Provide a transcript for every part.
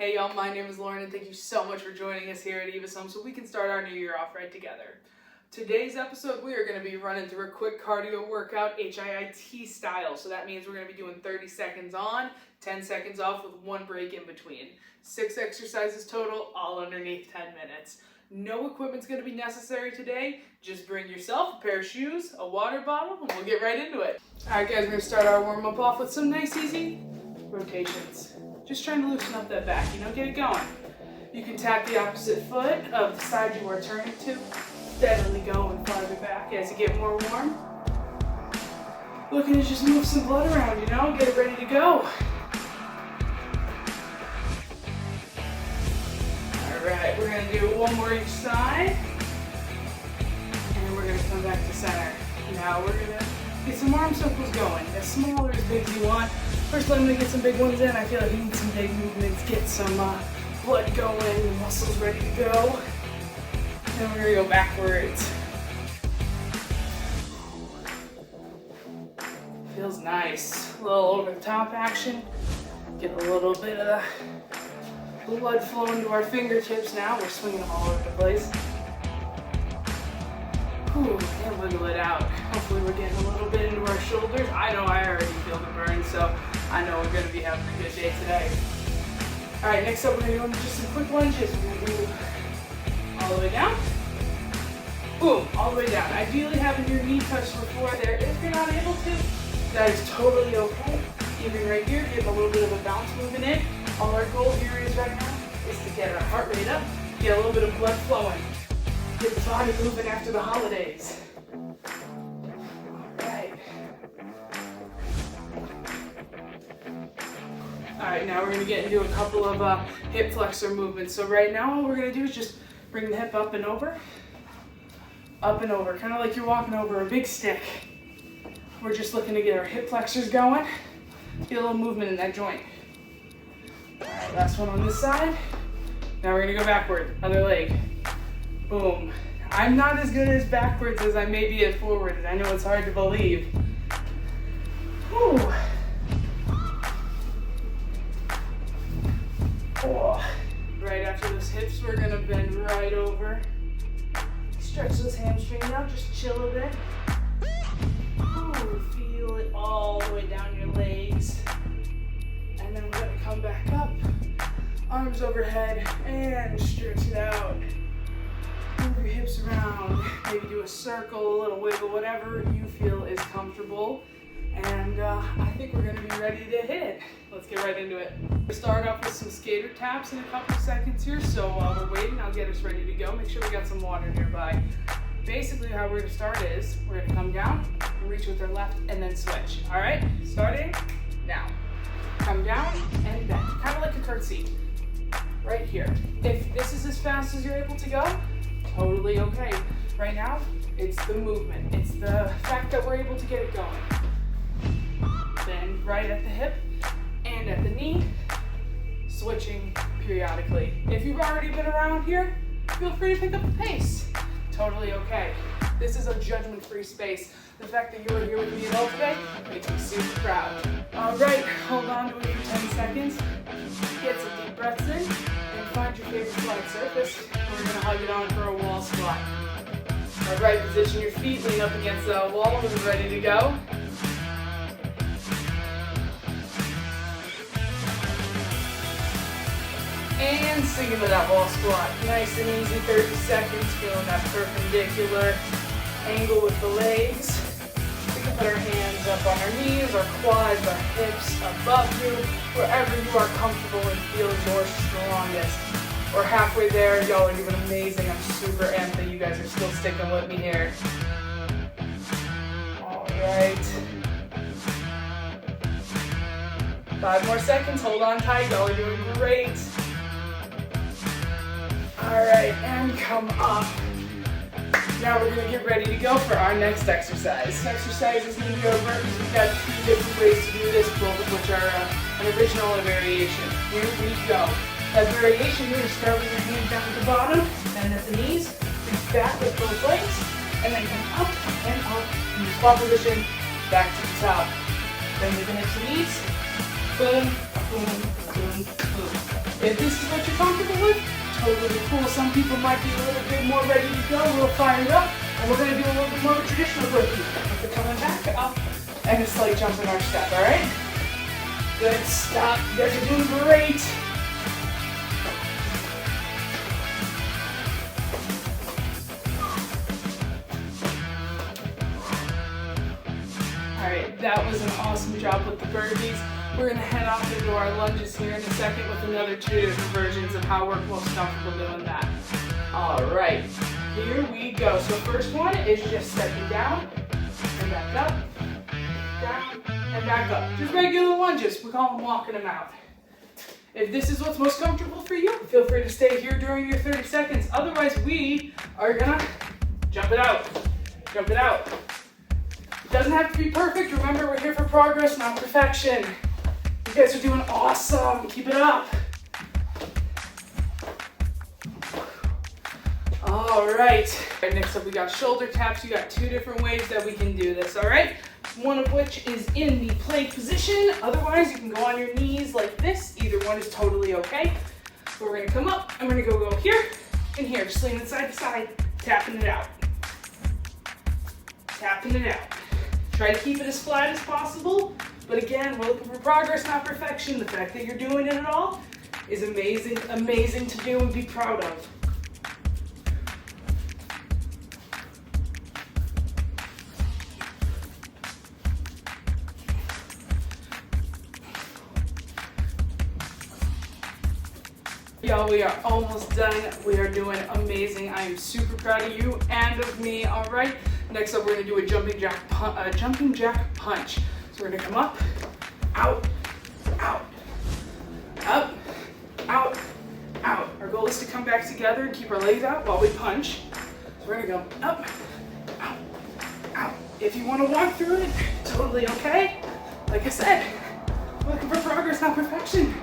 Hey y'all, my name is Lauren and thank you so much for joining us here at Eva's Home so we can start our new year off right together. Today's episode we are going to be running through a quick cardio workout HIIT style. So that means we're going to be doing 30 seconds on, 10 seconds off with one break in between. 6 exercises total, all underneath 10 minutes. No equipment's going to be necessary today. Just bring yourself a pair of shoes, a water bottle, and we'll get right into it. Alright guys, we're going to start our warm-up off with some nice easy rotations. Just trying to loosen up that back, get it going. You can tap the opposite foot of the side you are turning to. Steadily going farther back as you get more warm. Looking to just move some blood around, get it ready to go. Alright, we're going to do one more each side. And then we're going to come back to center. Now we're going to get some arm circles going, as small or as big as you want. First, let me get some big ones in. I feel like you need some big movements, get some blood going, the muscles ready to go. Then we're gonna go backwards. Feels nice. A little over the top action. Get a little bit of the blood flowing to our fingertips now. We're swinging them all over the place. Whew, and wiggle it out. Hopefully we're getting a little bit into our shoulders. I know I already feel the burn, so I know we're going to be having a good day today. Alright, next up we're going to do just some quick lunges. We're going to do all the way down. Boom, all the way down. Ideally having your knee touch the floor there. If you're not able to, that is totally okay. Even right here, get a little bit of a bounce moving in. All our goal here is right now is to get our heart rate up, get a little bit of blood flowing. Get the body moving after the holidays. Alright, now we're going to get into a couple of hip flexor movements. So right now all we're going to do is just bring the hip up and over, kind of like you're walking over a big stick. We're just looking to get our hip flexors going, get a little movement in that joint. Alright, last one on this side. Now we're going to go backward, other leg. Boom. I'm not as good as backwards as I may be at forward, and I know it's hard to believe. Whew. Oh. Right after those hips, we're gonna bend right over. Stretch those hamstrings out, just chill a bit. Ooh, feel it all the way down your legs. And then we're gonna come back up. Arms overhead and stretch it out. Move your hips around, maybe do a circle, a little wiggle, whatever you feel is comfortable. And I think we're gonna be ready to hit it. Let's get right into it. We'll start off with some skater taps in a couple seconds here. So while we're waiting, I'll get us ready to go. Make sure we got some water nearby. Basically how we're gonna start is, we're gonna come down, reach with our left, and then switch. All right, starting now. Come down and bend, kind of like a curtsy. Right here. If this is as fast as you're able to go, totally okay. Right now, it's the movement. It's the fact that we're able to get it going. Bend right at the hip and at the knee, switching periodically. If you've already been around here, feel free to pick up the pace. Totally okay. This is a judgment-free space. The fact that you are here with me at all today makes me super proud. All right, hold on to it for 10 seconds. Get some deep breaths in and find your favorite flat surface. We're gonna hug it on for a wall squat. All right, position your feet, lean up against the wall when we're ready to go. And sink into that wall squat. Nice and easy, 30 seconds, feeling that perpendicular angle with the legs. We can put our hands up on our knees, our quads, our hips above you, wherever you are comfortable and feel your strongest. We're halfway there, y'all are doing amazing. I'm super amped that you guys are still sticking with me here. All right. 5 more seconds, hold on tight, y'all are doing great. All right, and come up. Now we're gonna get ready to go for our next exercise. This exercise is gonna be our burpees. We've got 2 different ways to do this, both of which are an original and a variation. Here we go. That variation, you're gonna start with your hands down at the bottom, and at the knees, reach back with both legs, and then come up and up, in your squat position, back to the top. Then with the hips and knees, boom, boom, boom, boom. If this is what you're comfortable with, totally cool. Some people might be a little bit more ready to go, a little fired up, and we're gonna do a little bit more of a traditional burpee. We're coming back up and a slight jump in our step, all right? Good, stop. You guys are doing great. All right, that was an awesome job with the burpees. We're gonna head off into our lunges here in a second with another 2 different versions of how we're most comfortable doing that. All right, here we go. So first one is just stepping down and back up, down and back up. Just regular lunges. We call them walking them out. If this is what's most comfortable for you, feel free to stay here during your 30 seconds. Otherwise, we are gonna jump it out. Jump it out. It doesn't have to be perfect. Remember, we're here for progress, not perfection. You guys are doing awesome. Keep it up. All right. Next up, we got shoulder taps. You got 2 different ways that we can do this, all right? One of which is in the plank position. Otherwise, you can go on your knees like this. Either one is totally okay. So we're gonna come up. I'm gonna go here and here. Just leaning side to side, tapping it out. Tapping it out. Try to keep it as flat as possible. But again, we're looking for progress, not perfection. The fact that you're doing it at all is amazing, amazing to do and be proud of. Y'all, we are almost done. We are doing amazing. I am super proud of you and of me. All right. Next up, we're gonna do a jumping jack punch. So we're gonna come up, out, out, up, out, out. Our goal is to come back together and keep our legs out while we punch. So we're gonna go up, out, out. If you want to walk through it, totally okay. Like I said, we're looking for progress, not perfection.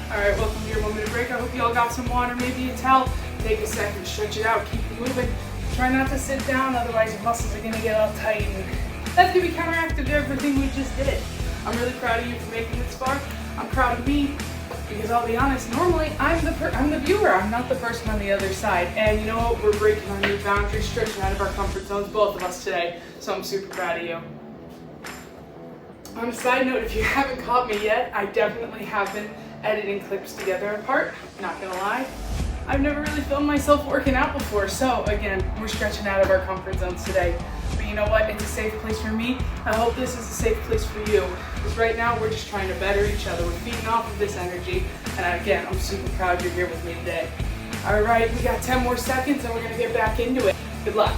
All right, welcome to your moment of break. I hope you all got some water, maybe a towel. Take a second, stretch it out, keep it moving. Try not to sit down, otherwise your muscles are gonna get all tight and that's gonna be counteractive to everything we just did. I'm really proud of you for making it this far. I'm proud of me because I'll be honest, normally I'm the viewer, I'm not the person on the other side. And you know what, we're breaking our new boundaries, stretching out of our comfort zones, both of us today. So I'm super proud of you. On a side note, if you haven't caught me yet, I definitely have been editing clips together apart, not gonna lie. I've never really filmed myself working out before, so again, we're stretching out of our comfort zones today. But you know what, it's a safe place for me. I hope this is a safe place for you. Because right now, we're just trying to better each other. We're feeding off of this energy, and again, I'm super proud you're here with me today. All right, we got 10 more seconds and we're gonna get back into it. Good luck.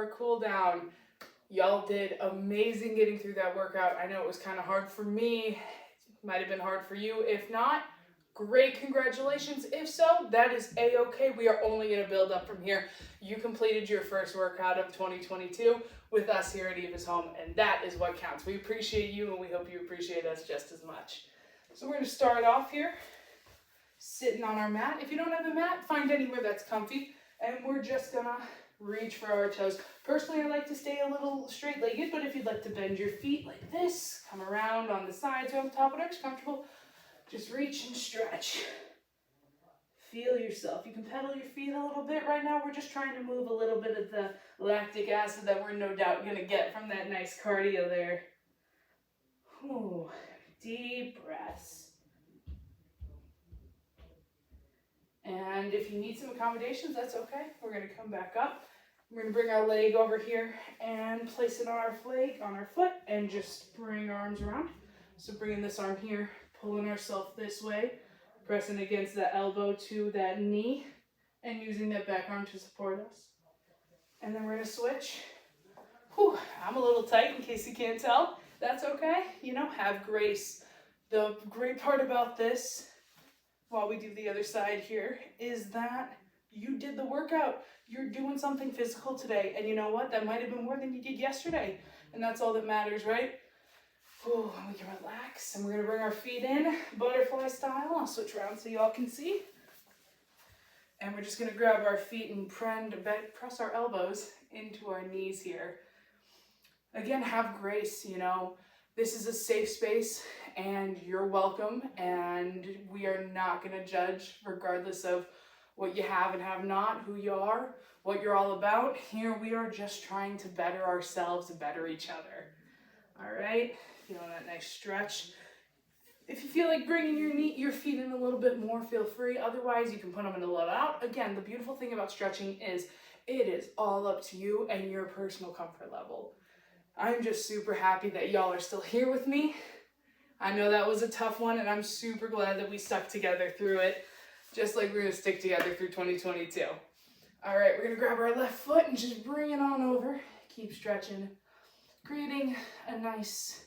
our cool down. Y'all did amazing getting through that workout. I know it was kind of hard for me. It might have been hard for you. If not, great, congratulations. If so, that is A-okay. We are only going to build up from here. You completed your first workout of 2022 with us here at Eva's home, and that is what counts. We appreciate you, and we hope you appreciate us just as much. So we're going to start off here, sitting on our mat. If you don't have a mat, find anywhere that's comfy, and we're just going to reach for our toes. Personally, I like to stay a little straight-legged, but if you'd like to bend your feet like this, come around on the sides or on the top, whatever's comfortable, just reach and stretch. Feel yourself. You can pedal your feet a little bit right now. We're just trying to move a little bit of the lactic acid that we're no doubt going to get from that nice cardio there. Ooh, deep breaths. And if you need some accommodations, that's okay. We're going to come back up. We're going to bring our leg over here and place it on our leg, on our foot, and just bring our arms around. So bringing this arm here, pulling ourselves this way, pressing against that elbow to that knee, and using that back arm to support us. And then we're going to switch. Whew, I'm a little tight in case you can't tell. That's okay. You know, have grace. The great part about this, while we do the other side here, is that you did the workout. You're doing something physical today. And you know what? That might have been more than you did yesterday. And that's all that matters, right? Ooh, we can relax. And we're going to bring our feet in, butterfly style. I'll switch around so y'all can see. And we're just going to grab our feet and press our elbows into our knees here. Again, have grace, you know. This is a safe space and you're welcome. And we are not going to judge regardless of what you have and have not, who you are, what you're all about. Here we are just trying to better ourselves and better each other. All right, feeling that nice stretch. If you feel like bringing your feet in a little bit more, feel free. Otherwise, you can put them in a little out. Again, the beautiful thing about stretching is it is all up to you and your personal comfort level. I'm just super happy that y'all are still here with me. I know that was a tough one, and I'm super glad that we stuck together through it, just like we're going to stick together through 2022. All right, we're going to grab our left foot and just bring it on over. Keep stretching, creating a nice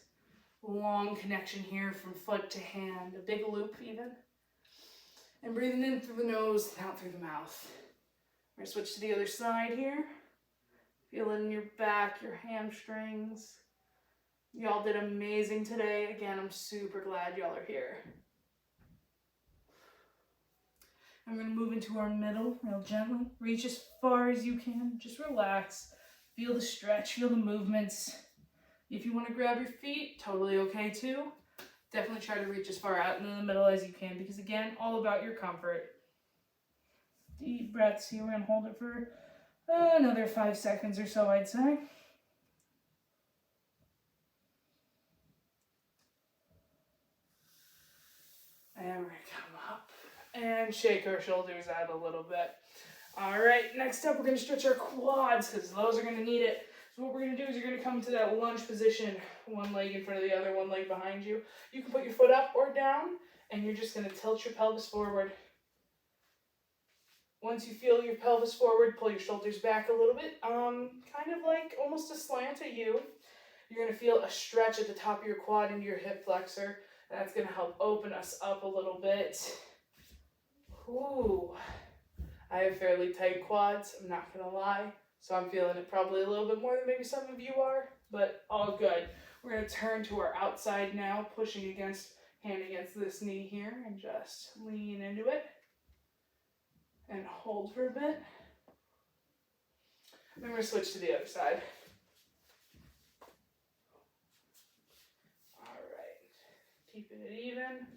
long connection here from foot to hand, a big loop even. And breathing in through the nose, out through the mouth. We're going to switch to the other side here. Feeling your back, your hamstrings. Y'all did amazing today. Again, I'm super glad y'all are here. I'm going to move into our middle real gently. Reach as far as you can. Just relax. Feel the stretch, feel the movements. If you want to grab your feet, totally okay too. Definitely try to reach as far out into the middle as you can because again, all about your comfort. Deep breaths here. We're going to hold it for another 5 seconds or so, I'd say. And we're going to come up and shake our shoulders out a little bit. All right, next up, we're going to stretch our quads because those are going to need it. So what we're going to do is you're going to come to that lunge position, one leg in front of the other, one leg behind you. You can put your foot up or down, and you're just going to tilt your pelvis forward. Once you feel your pelvis forward, pull your shoulders back a little bit, kind of like almost a slant at you. You're going to feel a stretch at the top of your quad into your hip flexor. That's going to help open us up a little bit. Ooh, I have fairly tight quads, I'm not going to lie. So I'm feeling it probably a little bit more than maybe some of you are, but all good. We're going to turn to our outside now, pushing hand against this knee here, and just lean into it. And hold for a bit. Then we're going to switch to the other side. All right. Keeping it even.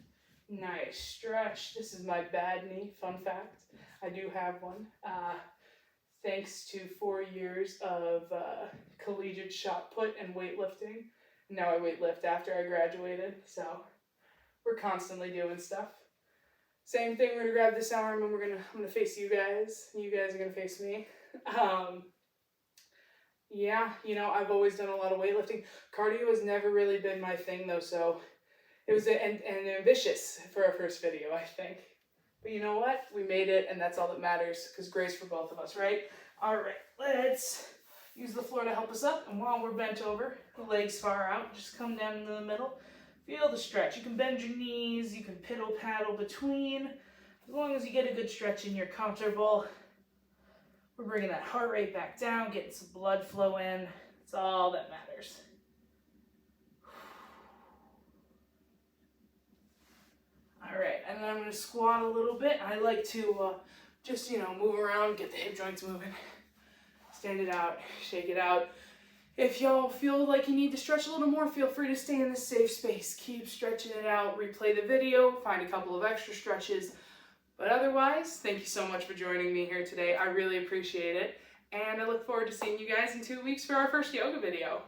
Nice stretch. This is my bad knee. Fun fact. I do have one. Thanks to 4 years of collegiate shot put and weightlifting. Now I weightlift after I graduated. So we're constantly doing stuff. Same thing, we're gonna grab this arm and I'm gonna face you guys. You guys are gonna face me. Yeah, you know, I've always done a lot of weightlifting. Cardio has never really been my thing though, so it was and ambitious for our first video, I think. But you know what? We made it and that's all that matters because grace for both of us, right? All right, Use the floor to help us up, and while we're bent over, the legs far out, just come down into the middle. Feel the stretch. You can bend your knees, you can piddle paddle between. As long as you get a good stretch and you're comfortable. We're bringing that heart rate back down, getting some blood flow in. That's all that matters. All right, and then I'm going to squat a little bit. I like to just, move around, get the hip joints moving. Stand it out, shake it out. If y'all feel like you need to stretch a little more, feel free to stay in this safe space. Keep stretching it out, replay the video, find a couple of extra stretches. But otherwise, thank you so much for joining me here today. I really appreciate it. And I look forward to seeing you guys in 2 weeks for our first yoga video.